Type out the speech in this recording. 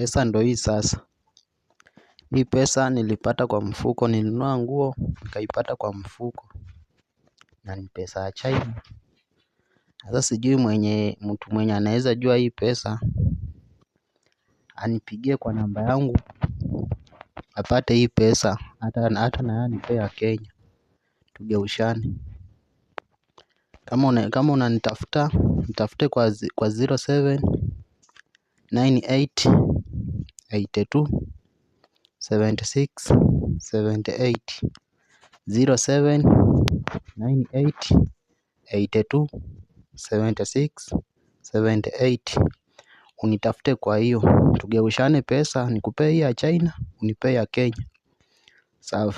Pesa ndo hii sasa. Hii pesa nilipata kwa mfuko, nilinunua nguo nikaipata kwa mfuko. Na ni pesa ya China. Sasa sijui mtu mwenye anaweza jua hii pesa anipigie kwa namba yangu apate hii pesa, hata na yeye anipee ya Kenya tugeushane. Kama unanitafuta nitafute kwa 0798827678 0798827678. Unitafute kwa hiyo tugeushane pesa, nikupee hii ya China unipee ya Kenya. Sawa.